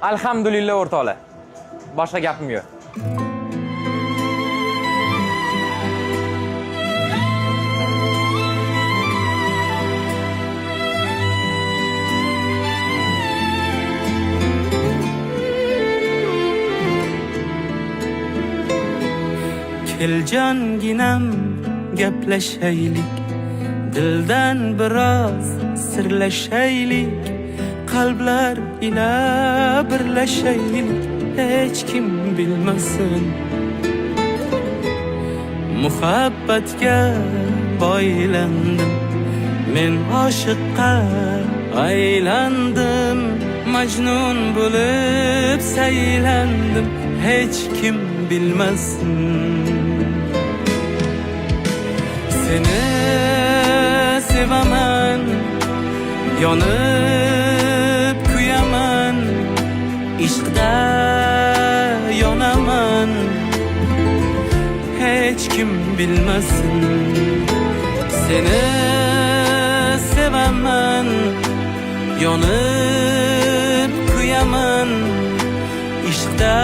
Alhamdulillah o'rtoqlar. Boshqa gapim yo'q. Keljanginam gaplashaylik, dildan biroz sirlashaylik, qalblar ila birlashaylik, hech kim bilmasin. Muhabbatga boylandim, men oshiqqa aylandim, majnun bo'lib saylandim, hech kim bilmasin. Seni sevaman, yonib kuyaman, ishqda yonaman, hech kim bilmasin. Seni sevaman, yonib kuyaman, ishqda